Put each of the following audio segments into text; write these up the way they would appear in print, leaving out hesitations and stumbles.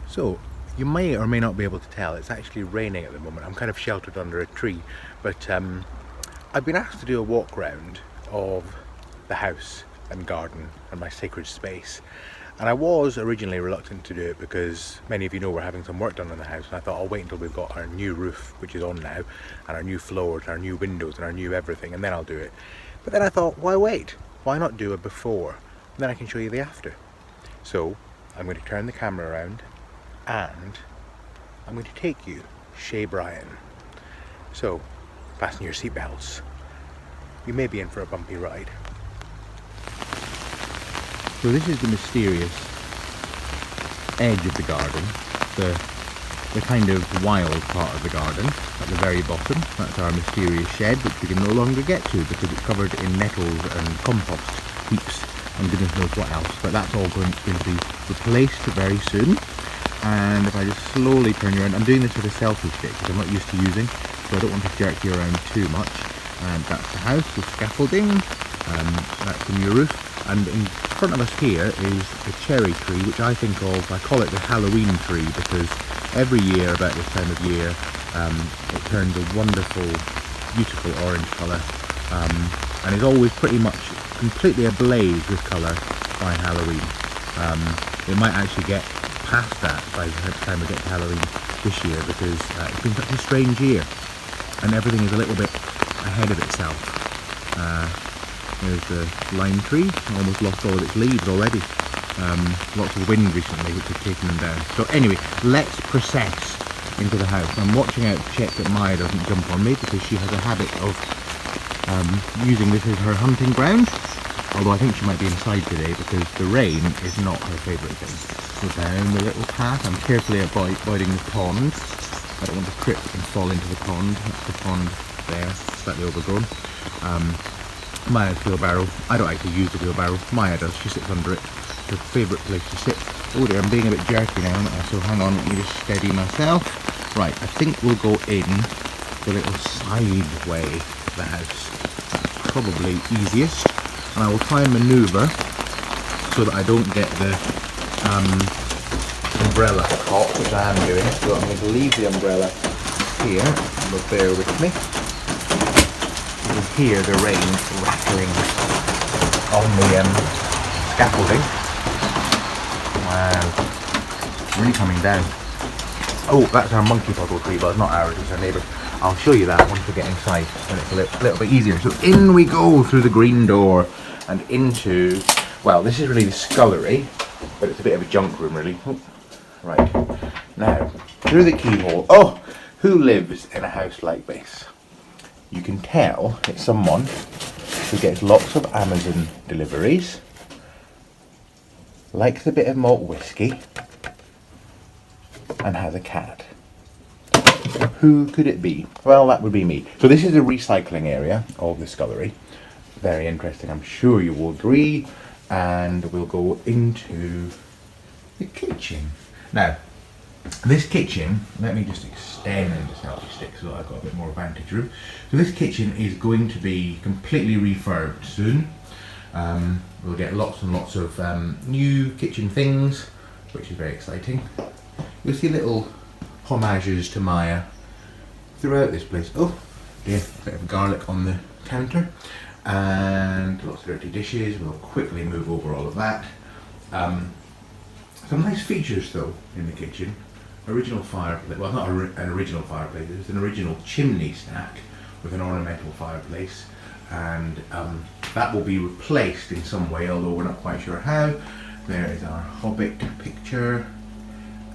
So, you may or may not be able to tell, it's actually raining at the moment. I'm kind of sheltered under a tree, but I've been asked to do a walk round of the house and garden and my sacred space. And I was originally reluctant to do it because many of you know we're having some work done in the house, and I thought I'll wait until we've got our new roof, which is on now, and our new floors, and our new windows, and our new everything, and then I'll do it. But then I thought, why wait? Why not do it before? And then I can show you the after. So I'm going to turn the camera around and I'm going to take you Chez Brian. So fasten your seatbelts. You may be in for a bumpy ride. So this is the mysterious edge of the garden, the kind of wild part of the garden at the very bottom. That's our mysterious shed, which we can no longer get to because it's covered in nettles and compost heaps and goodness knows what else. But that's all going to be replaced very soon. And if I just slowly turn you around, I'm doing this with a selfie stick which I'm not used to using, so I don't want to jerk you around too much. And that's the house with scaffolding, that's the new roof. And in front of us here is a cherry tree, which I call it the Halloween tree, because every year about this time of year it turns a wonderful, beautiful orange colour, and is always pretty much completely ablaze with colour by Halloween. It might actually get past that by the time we get to Halloween this year, because it's been such a strange year and everything is a little bit ahead of itself. There's the lime tree, almost lost all of its leaves already. Lots of wind recently which has taken them down. So anyway, let's process into the house. I'm watching out to check that Maya doesn't jump on me, because she has a habit of using this as her hunting ground. Although I think she might be inside today because the rain is not her favourite thing. So down the little path, I'm carefully avoiding the pond. I don't want to trip and fall into the pond. That's the pond there, slightly overgrown. Maya's wheelbarrow. I don't actually use the wheelbarrow. Maya does. She sits under it. It's her favourite place to sit. Oh dear, I'm being a bit jerky now, so hang on, let me just steady myself. Right, I think we'll go in the little side way of the house. That's probably easiest. And I will try and manoeuvre so that I don't get the umbrella caught, which I am doing. So I'm going to leave the umbrella here, but bear with me. You can hear the rain rattling on the scaffolding. Wow, really coming down. Oh, that's our monkey puddle tree, but it's not ours, it's our neighbour's. I'll show you that once we get inside, and it's a little bit easier. So in we go through the green door and into, well, this is really the scullery, but it's a bit of a junk room really. Oh, right, now through the keyhole. Oh, who lives in a house like this? You can tell it's someone who gets lots of Amazon deliveries, likes a bit of malt whiskey, and has a cat. Who could it be? Well, that would be me. So this is a recycling area of the scullery. Very interesting, I'm sure you will agree. And we'll go into the kitchen. Now, this kitchen, let me just extend the selfie stick so that I've got a bit more vantage room. So this kitchen is going to be completely refurbed soon. We'll get lots and lots of new kitchen things, which is very exciting. You'll see little homages to Maya throughout this place. Oh dear, a bit of garlic on the counter and lots of dirty dishes. We'll quickly move over all of that. Some nice features though in the kitchen. Original fireplace, well, not an original fireplace, it's an original chimney stack with an ornamental fireplace, and that will be replaced in some way, although we're not quite sure how. There is our Hobbit picture,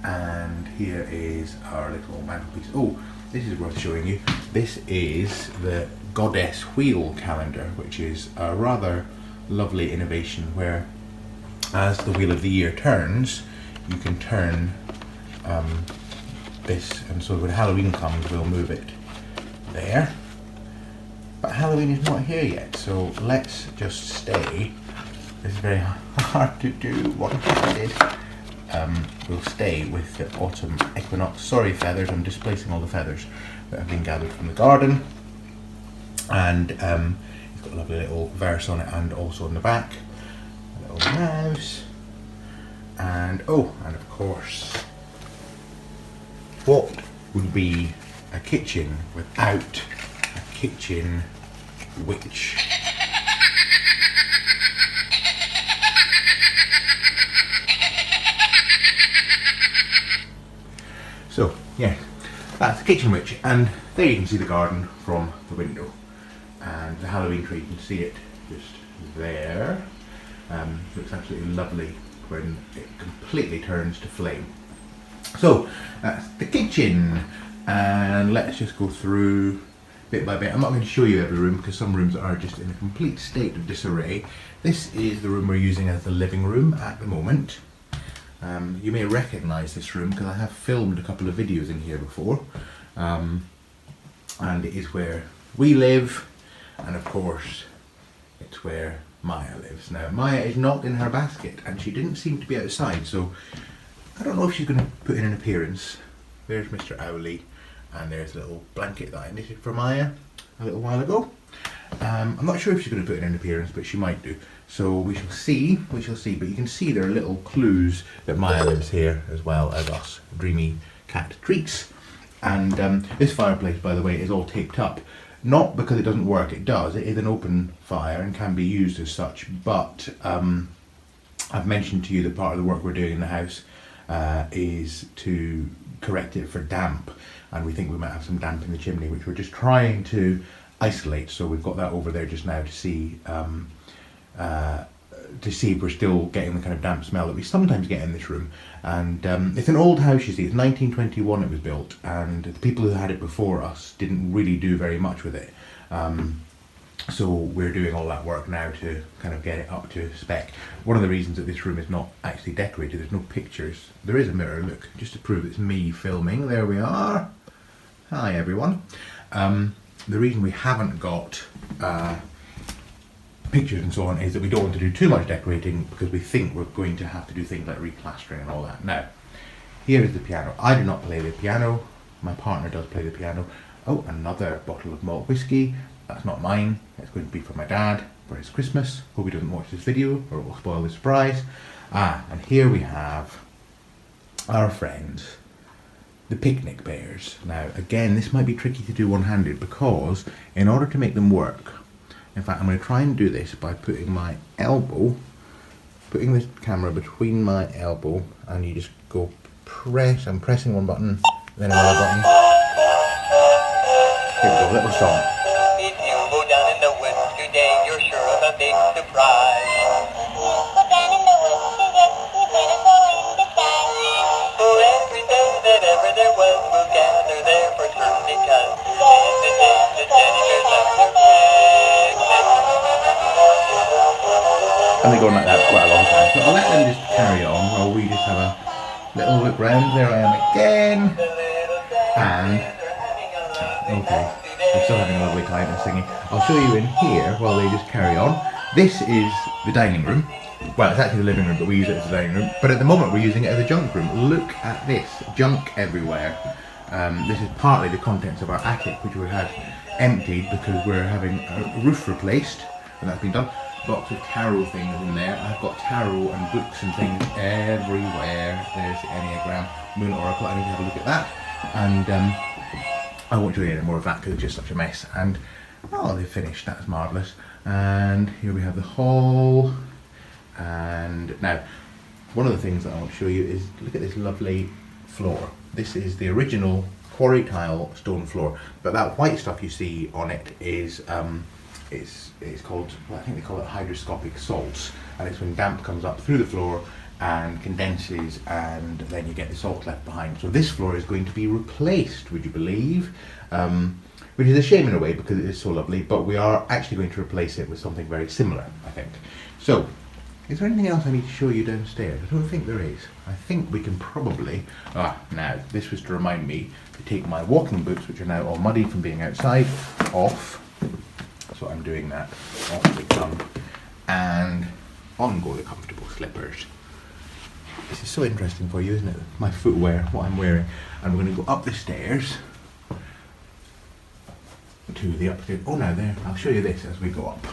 and here is our little mantelpiece. Oh, this is worth showing you. This is the Goddess Wheel calendar, which is a rather lovely innovation where, as the wheel of the year turns, you can turn this, and so when Halloween comes we'll move it there. But Halloween is not here yet, so let's just stay. This is very hard to do one-handed. We'll stay with the autumn equinox. Sorry feathers, I'm displacing all the feathers that have been gathered from the garden. And it's got a lovely little verse on it, and also on the back, a little mouse. And oh, and of course what would be a kitchen without a kitchen witch? So, yeah, that's the kitchen witch, and there you can see the garden from the window. And the Halloween tree, you can see it just there. Looks absolutely lovely when it completely turns to flame. So that's the kitchen, and let's just go through bit by bit. I'm not going to show you every room because some rooms are just in a complete state of disarray. This is the room we're using as the living room at the moment. You may recognise this room because I have filmed a couple of videos in here before, and it is where we live, and of course it's where Maya lives. Now Maya is not in her basket and she didn't seem to be outside, so I don't know if she's going to put in an appearance. There's Mr. Owly, and there's a little blanket that I knitted for Maya a little while ago. I'm not sure if she's going to put in an appearance, but she might do. So we shall see, but you can see there are little clues that Maya lives here as well as us dreamy cat treats. And this fireplace, by the way, is all taped up. Not because it doesn't work, it does. It is an open fire and can be used as such, but I've mentioned to you that part of the work we're doing in the house is to correct it for damp, and we think we might have some damp in the chimney, which we're just trying to isolate. So we've got that over there just now to see if we're still getting the kind of damp smell that we sometimes get in this room. And it's an old house, you see. It's 1921 it was built, and the people who had it before us didn't really do very much with it. So we're doing all that work now to kind of get it up to spec. One of the reasons that this room is not actually decorated, there's no pictures. There is a mirror, look, just to prove it's me filming. There we are. Hi everyone. The reason we haven't got pictures and so on is that we don't want to do too much decorating because we think we're going to have to do things like replastering and all that. Now, here is the piano. I do not play the piano. My partner does play the piano. Oh, another bottle of malt whiskey. That's not mine. It's going to be for my dad for his Christmas. Hope he doesn't watch this video or it will spoil the surprise. And here we have our friends, the picnic bears. Now, again, this might be tricky to do one-handed because in order to make them work, in fact, I'm going to try and do this by putting my elbow, putting this camera between my elbow, and you just go press. I'm pressing one button, then another button. Here we go, little song. If you go down in the woods today, you're sure of a big surprise. Go down in the woods today, you're gonna go in disguise. For every day that ever there was, we'll gather there for certain because today is the day that teddy bears left their And they go on like that quite a long time. So I'll let them just carry on while we just have a little look round. There I am again. And, okay, they're still having a lovely time and singing. I'll show you in here while they just carry on. This is the dining room. Well, it's actually the living room, but we use it as a dining room. But at the moment we're using it as a junk room. Look at this, junk everywhere. This is partly the contents of our attic, which we had emptied because we're having a roof replaced, and that's been done. Box of tarot things in there. I've got tarot and books and things everywhere. There's the Enneagram, Moon Oracle. I need to have a look at that. And I won't show you any more of that because it's just such a mess. And oh, they've finished. That's marvellous. And here we have the hall. And now, one of the things that I want to show you is look at this lovely floor. This is the original quarry tile stone floor, but that white stuff you see on it is it's called, well, I think they call it hygroscopic salts, and it's when damp comes up through the floor and condenses, and then you get the salt left behind. So this floor is going to be replaced, would you believe? Which is a shame in a way because it is so lovely, but we are actually going to replace it with something very similar, I think. So, is there anything else I need to show you downstairs? I don't think there is. I think we can probably... now, this was to remind me to take my walking boots, which are now all muddy from being outside, off. So I'm doing that. Off they come. And on go the comfortable slippers. This is so interesting for you, isn't it? My footwear, what I'm wearing. And we're going to go up the stairs to the upstairs. Oh, now there, I'll show you this as we go up.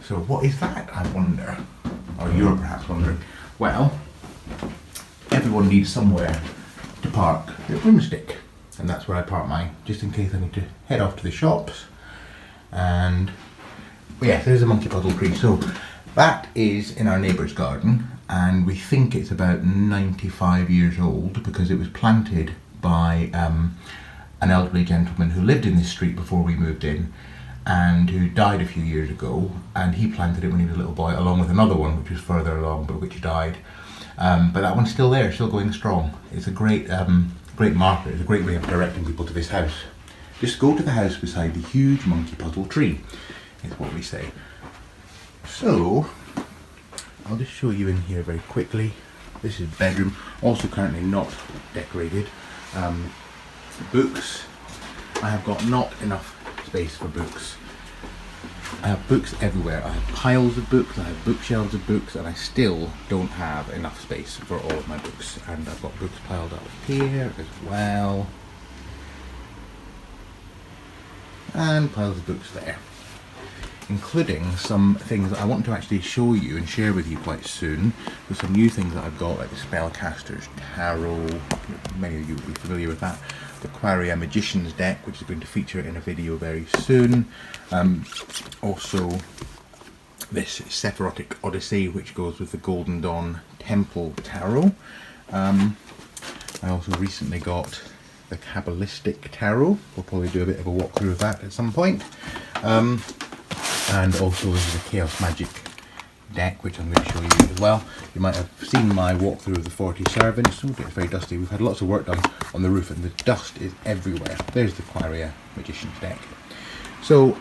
So what is that, I wonder? Or you're perhaps wondering. Well, everyone needs somewhere to park the broomstick, and that's where I park mine, just in case I need to head off to the shops. And yeah, there's a monkey puddle tree. So that is in our neighbour's garden, and we think it's about 95 years old because it was planted by an elderly gentleman who lived in this street before we moved in, and who died a few years ago, and he planted it when he was a little boy, along with another one which was further along but which died. But that one's still there, still going strong. It's a great great marker. It's a great way of directing people to this house. Just go to the house beside the huge monkey puddle tree, is what we say. So I'll just show you in here very quickly. This is bedroom, also currently not decorated. Books. I have got not enough space for books. I have books everywhere. I have piles of books, I have bookshelves of books, and I still don't have enough space for all of my books. And I've got books piled up here as well. And piles of books there. Including some things that I want to actually show you and share with you quite soon. With some new things that I've got, like the Spellcaster's Tarot. Many of you will be familiar with that. The Quarria Magician's deck, which is going to feature in a video very soon. Also this Esoteric Odyssey, which goes with the Golden Dawn Temple Tarot. I also recently got the Kabbalistic Tarot. We'll probably do a bit of a walkthrough of that at some point. And also this is a Chaos Magic deck, which I'm going to show you as well. You might have seen my walkthrough of the 40 Servants. Oh, it's very dusty. We've had lots of work done on the roof and the dust is everywhere. There's the Quarria Magician's deck. So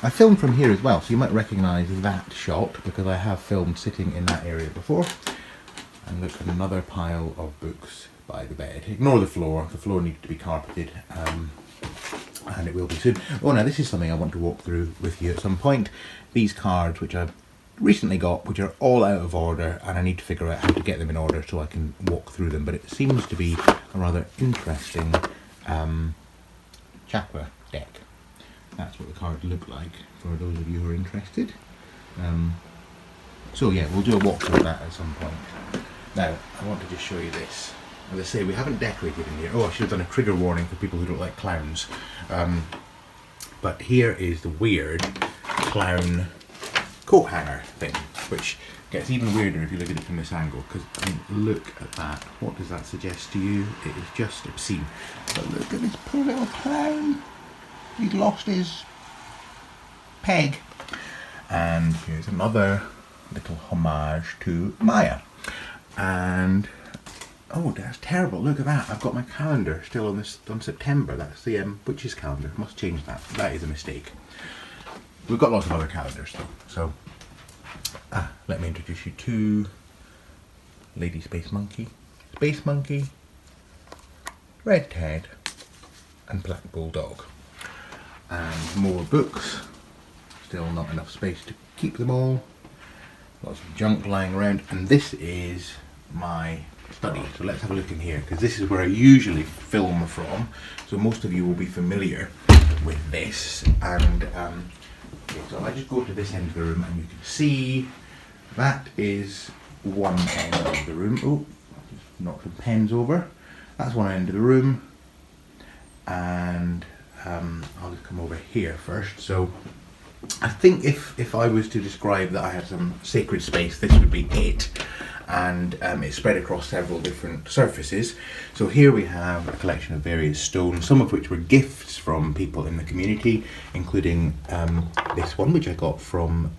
I filmed from here as well, so you might recognise that shot because I have filmed sitting in that area before. And look at another pile of books by the bed. Ignore the floor needs to be carpeted. And it will be soon. Oh, now this is something I want to walk through with you at some point. These cards, which I've recently got, which are all out of order, and I need to figure out how to get them in order so I can walk through them. But it seems to be a rather interesting chakra deck. That's what the cards look like for those of you who are interested. So yeah, we'll do a walkthrough of that at some point. Now, I want to just show you this. As I say, we haven't decorated in here. Oh, I should have done a trigger warning for people who don't like clowns. But here is the weird clown coat hanger thing, which gets even weirder if you look at it from this angle. Because, I mean, look at that. What does that suggest to you? It is just obscene. But look at this poor little clown. He's lost his peg. And here's another little homage to Maya. And oh, that's terrible. Look at that. I've got my calendar still on September. That's the witch's calendar. Must change that. That is a mistake. We've got lots of other calendars though. So, let me introduce you to Lady Space Monkey, Red Ted, and Black Bulldog. And more books. Still not enough space to keep them all. Lots of junk lying around. And this is my study. So let's have a look in here, because this is where I usually film from. So most of you will be familiar with this. And okay, so I just go to this end of the room, and you can see that is one end of the room. Oh, just knocked some pens over. That's one end of the room. And I'll just come over here first. So I think if I was to describe that I had some sacred space, this would be it. And it's spread across several different surfaces. So here we have a collection of various stones, some of which were gifts from people in the community, including this one, which I got from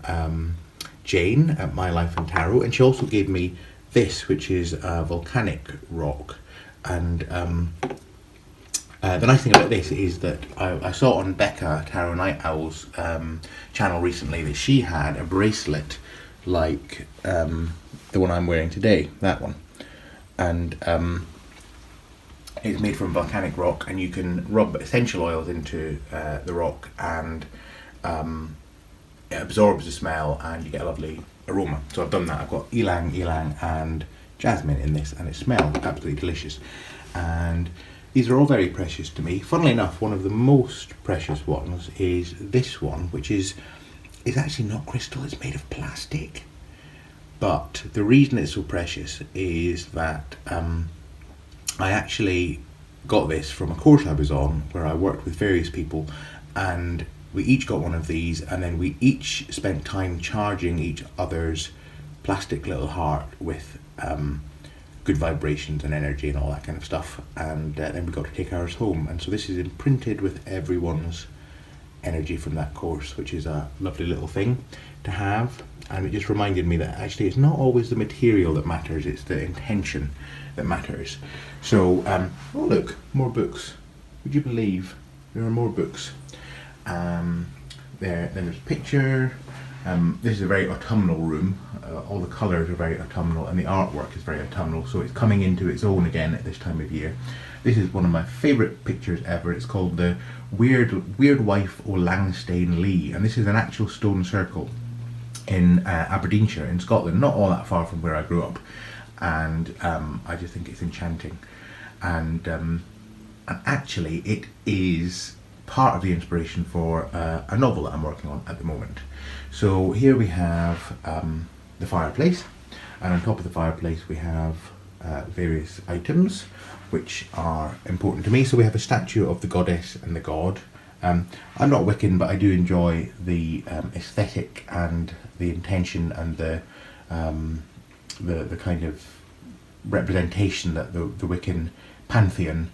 Jane at My Life and Tarot. And she also gave me this, which is a volcanic rock. And the nice thing about this is that I saw on Becca, Tarot Night Owl's channel recently, that she had a bracelet like the one I'm wearing today, that one. And it's made from volcanic rock, and you can rub essential oils into the rock, and it absorbs the smell and you get a lovely aroma. So I've done that. I've got ylang ylang and jasmine in this, and it smells absolutely delicious. And these are all very precious to me. Funnily enough, one of the most precious ones is this one, which is actually not crystal, it's made of plastic. But the reason it's so precious is that I actually got this from a course I was on where I worked with various people, and we each got one of these, and then we each spent time charging each other's plastic little heart with good vibrations and energy and all that kind of stuff, and then we got to take ours home. And so this is imprinted with everyone's energy from that course, which is a lovely little thing to have. And it just reminded me that actually it's not always the material that matters, it's the intention that matters. So oh look, more books. Would you believe there are more books? Then there's a picture. This is a very autumnal room. All the colours are very autumnal, and the artwork is very autumnal, so it's coming into its own again at this time of year. This is one of my favourite pictures ever. It's called the Weird Wife o' Langstane Lee, and this is an actual stone circle in Aberdeenshire in Scotland, not all that far from where I grew up, and I just think it's enchanting. And actually it is part of the inspiration for a novel that I'm working on at the moment. So here we have the fireplace, and on top of the fireplace we have various items which are important to me. So we have a statue of the goddess and the god. I'm not Wiccan, but I do enjoy the aesthetic and the intention and the kind of representation that the Wiccan pantheon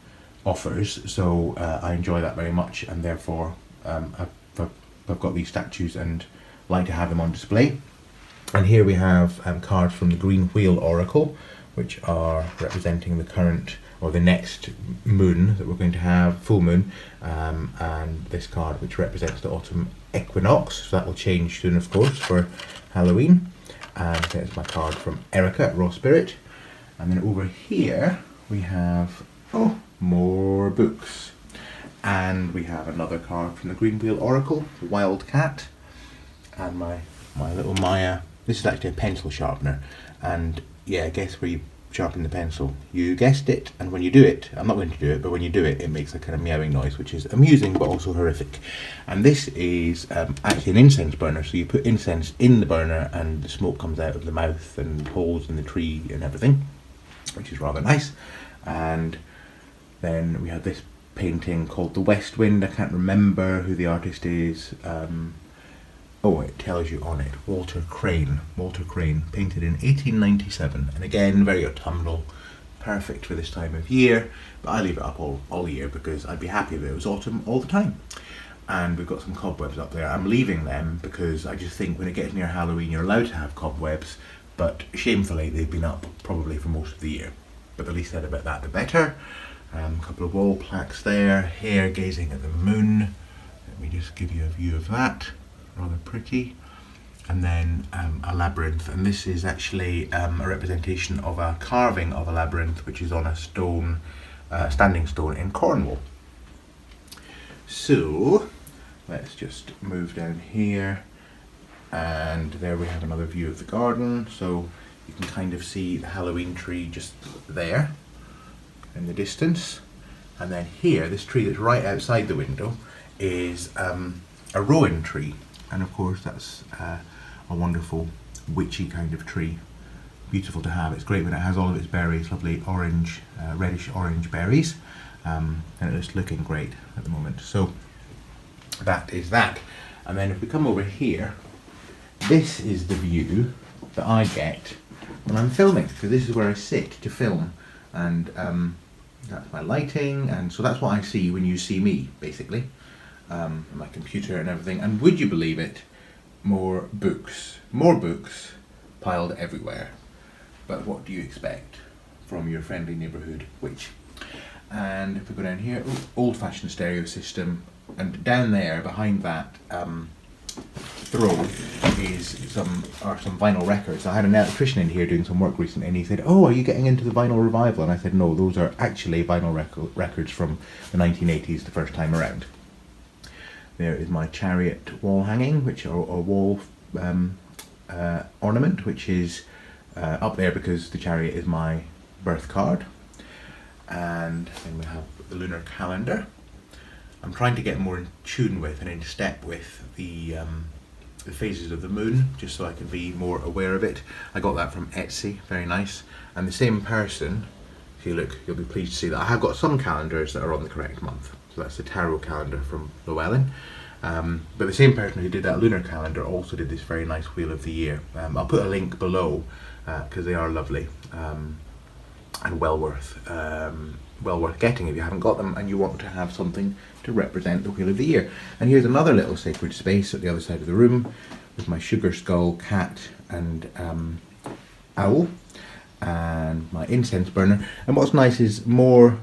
offers. So I enjoy that very much, and therefore I've got these statues and like to have them on display. And here we have cards from the Green Wheel Oracle, which are representing the current or the next moon that we're going to have, full moon, and this card which represents the autumn equinox, so that will change soon of course for Halloween. And there's my card from Erica at Raw Spirit. And then over here we have more books, and we have another card from the Green Wheel Oracle, the Wild Cat, and my little Maya. This is actually a pencil sharpener, and yeah, guess where you sharpen the pencil? You guessed it. And when you do it, I'm not going to do it, but when you do it, it makes a kind of meowing noise, which is amusing but also horrific. And this is actually an incense burner, so you put incense in the burner and the smoke comes out of the mouth and holes in the tree and everything, which is rather nice. And then we have this painting called The West Wind. I can't remember who the artist is. It tells you on it, Walter Crane, painted in 1897, and again very autumnal, perfect for this time of year, but I leave it up all year because I'd be happy if it was autumn all the time. And we've got some cobwebs up there. I'm leaving them because I just think when it gets near Halloween you're allowed to have cobwebs, but shamefully they've been up probably for most of the year. But the least said about that the better. A couple of wall plaques there, hare gazing at the moon. Let me just give you a view of that. Rather pretty. And then a labyrinth, and this is actually a representation of a carving of a labyrinth which is on a stone, standing stone in Cornwall. So let's just move down here, and there we have another view of the garden. So you can kind of see the Halloween tree just there in the distance, and then here, this tree that's right outside the window is a rowan tree. And of course that's a wonderful witchy kind of tree, beautiful to have. It's great when it has all of its berries, lovely orange, reddish orange berries, and it's looking great at the moment. So that is that. And then if we come over here, this is the view that I get when I'm filming, because this is where I sit to film, and that's my lighting, and so that's what I see when you see me, basically. My computer and everything. And would you believe it, more books piled everywhere. But what do you expect from your friendly neighbourhood witch? And if we go down here, old-fashioned stereo system, and down there behind that throw is some vinyl records. I had an electrician in here doing some work recently, and he said, "Oh, are you getting into the vinyl revival?" And I said, "No, those are actually vinyl records from the 1980s, the first time around." There is my chariot wall hanging, which or wall ornament, which is up there because the chariot is my birth card. And then we have the lunar calendar. I'm trying to get more in tune with and in step with the phases of the moon, just so I can be more aware of it. I got that from Etsy, very nice. And the same person, actually look, you'll be pleased to see that I have got some calendars that are on the correct month. So that's the tarot calendar from Llewellyn. But the same person who did that lunar calendar also did this very nice Wheel of the Year. I'll put a link below because they are lovely and well worth getting if you haven't got them and you want to have something to represent the Wheel of the Year. And here's another little sacred space at the other side of the room with my sugar skull, cat and owl, and my incense burner. And what's nice is more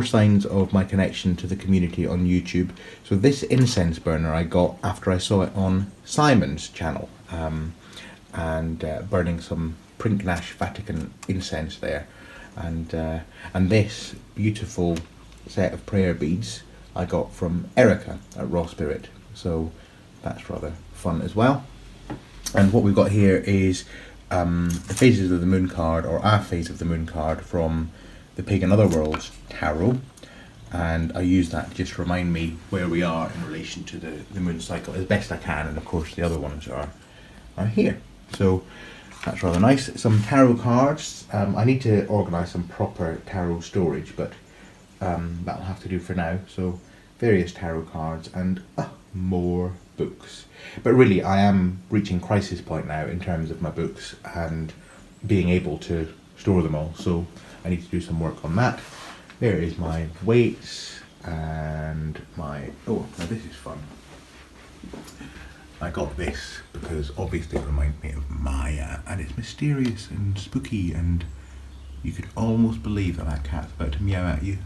signs of my connection to the community on YouTube. So this incense burner I got after I saw it on Simon's channel, and burning some Prinknash Vatican incense there, and this beautiful set of prayer beads I got from Erica at Raw Spirit. So that's rather fun as well. And what we've got here is the phases of the moon card, or our phase of the moon card from the Pig and Other Worlds tarot, and I use that to just remind me where we are in relation to the moon cycle as best I can, and of course the other ones are here. So that's rather nice. Some tarot cards. I need to organise some proper tarot storage, but that'll have to do for now. So various tarot cards and more books. But really I am reaching crisis point now in terms of my books and being able to store them all, so I need to do some work on that. There is my weights and my, oh, now this is fun. I got this because obviously it reminds me of Maya, and it's mysterious and spooky, and you could almost believe that that cat's about to meow at you.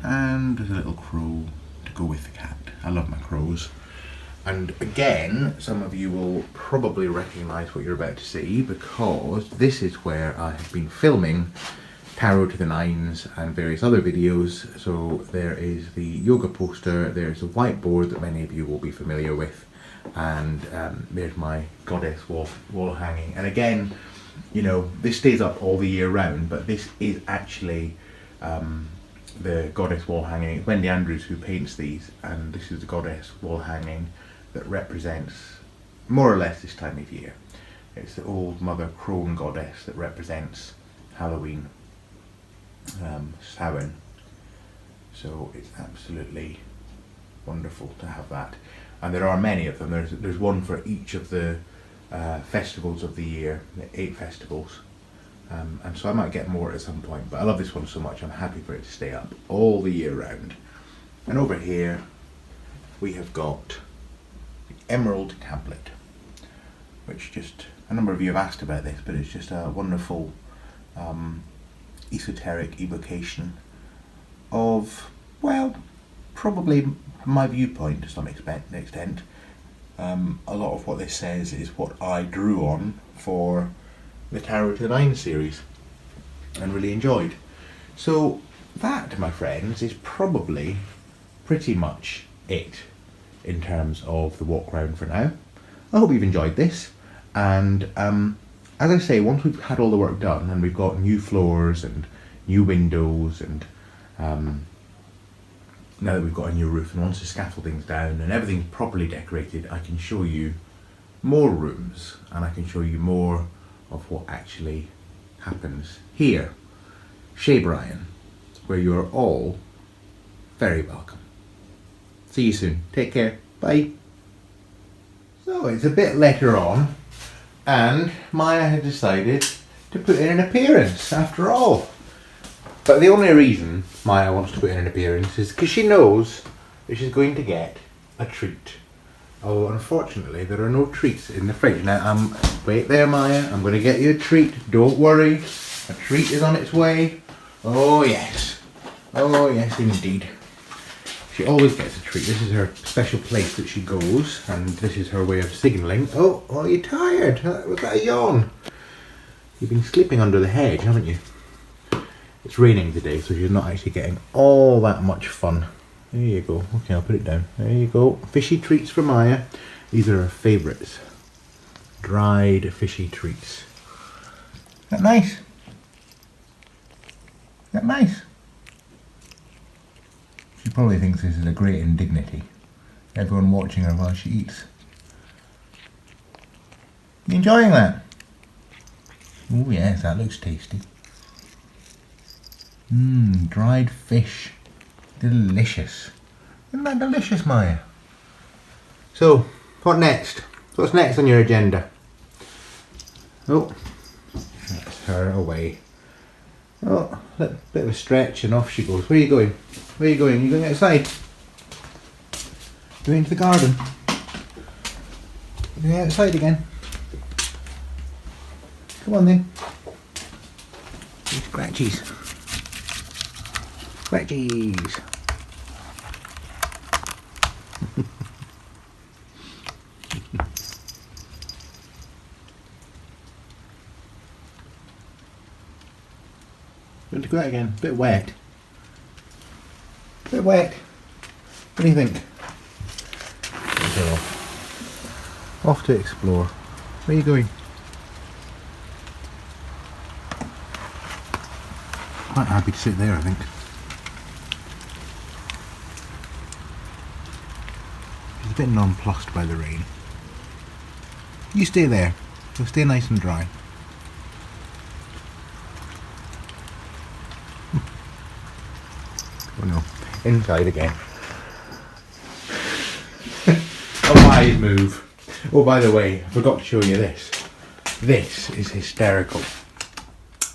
And there's a little crow to go with the cat. I love my crows. And again, some of you will probably recognise what you're about to see, because this is where I have been filming Tarot to the Nines and various other videos. So there is the yoga poster, there's a whiteboard that many of you will be familiar with, and there's my goddess wall hanging. And again, you know, this stays up all the year round, but this is actually the goddess wall hanging. It's Wendy Andrews who paints these, and this is the goddess wall hanging that represents more or less this time of year. It's the old Mother Crone goddess that represents Halloween, Samhain. So it's absolutely wonderful to have that. And there are many of them. There's one for each of the festivals of the year, the 8 festivals. And so I might get more at some point, but I love this one so much I'm happy for it to stay up all the year round. And over here we have got the Emerald Tablet, which just, a number of you have asked about this, but it's just a wonderful esoteric evocation of, well, probably my viewpoint to some extent. A lot of what this says is what I drew on for the Tarot to the Nine series and really enjoyed. So that, my friends, is probably pretty much it in terms of the walk round for now. I hope you've enjoyed this, and as I say, once we've had all the work done and we've got new floors and new windows, and now that we've got a new roof, and once the scaffolding's down and everything's properly decorated, I can show you more rooms and I can show you more of what actually happens here, Chez Brian, where you are all very welcome. See you soon. Take care. Bye. So it's a bit later on, and Maya had decided to put in an appearance after all. But the only reason Maya wants to put in an appearance is because she knows that she's going to get a treat. Oh, unfortunately, there are no treats in the fridge. Now, wait there, Maya. I'm going to get you a treat. Don't worry. A treat is on its way. Oh, yes. Oh, yes, indeed. She always gets a treat. This is her special place that she goes, and this is her way of signalling. Oh, are you tired? Was that a yawn? You've been sleeping under the hedge, haven't you? It's raining today, so she's not actually getting all that much fun. There you go. Okay, I'll put it down. There you go. Fishy treats for Maya. These are her favourites. Dried fishy treats. Is that nice? Is that nice? She probably thinks this is a great indignity. Everyone watching her while she eats. You enjoying that? Oh yes, that looks tasty. Dried fish. Delicious. Isn't that delicious, Maya? So, what next? What's next on your agenda? Oh, that's her away. Oh, a bit of a stretch and off she goes. Where are you going? Where are you going? Are you going outside? Going into the garden? You're going outside again? Come on then. Scratchies. Scratchies. Going to go out again. Bit wet. Bit wet. What do you think? Off to explore. Where are you going? Quite happy to sit there, I think. She's a bit nonplussed by the rain. You stay there. You'll stay nice and dry. Oh no, inside again. A wise move. Oh, by the way, I forgot to show you this. This is hysterical.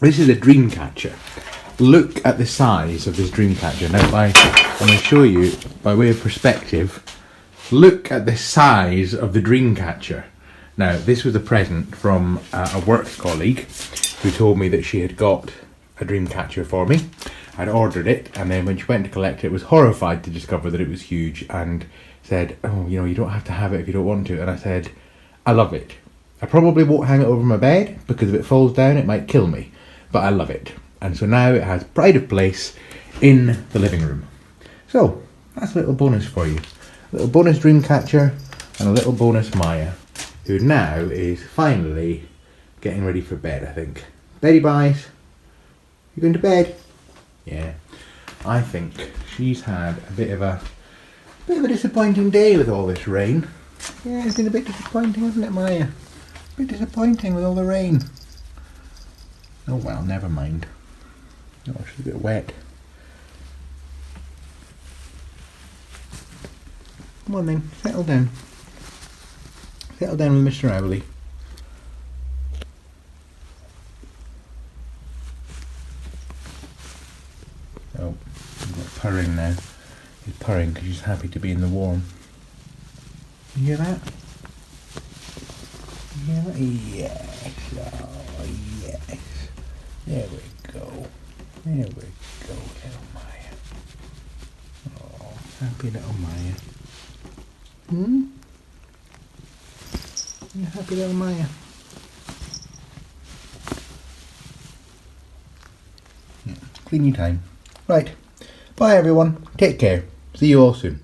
This is a dream catcher. Look at the size of this dream catcher. Now, I'm going to show you by way of perspective. Look at the size of the dream catcher. Now, this was a present from a work colleague who told me that she had got a dream catcher for me. I'd ordered it, and then when she went to collect it, was horrified to discover that it was huge and said, oh, you know, you don't have to have it if you don't want to. And I said, I love it. I probably won't hang it over my bed because if it falls down it might kill me, but I love it. And so now it has pride of place in the living room. So that's a little bonus for you. A little bonus dream catcher and a little bonus Maya, who now is finally getting ready for bed, I think. Beddy buys. You going to bed? Yeah. I think she's had a bit of a disappointing day with all this rain. Yeah, it's been a bit disappointing, hasn't it, Maya? A bit disappointing with all the rain. Oh well, never mind. Oh, she's a bit wet. Come on then, settle down. Settle down with Mr. Owley. Oh, he's got purring now. He's purring because he's happy to be in the warm. You hear that? You hear that? Yes. Oh, yes. There we go. There we go, little Maya. Oh, happy little Maya. Hmm? You happy little Maya? Yeah, clean your time. Right. Bye everyone. Take care. See you all soon.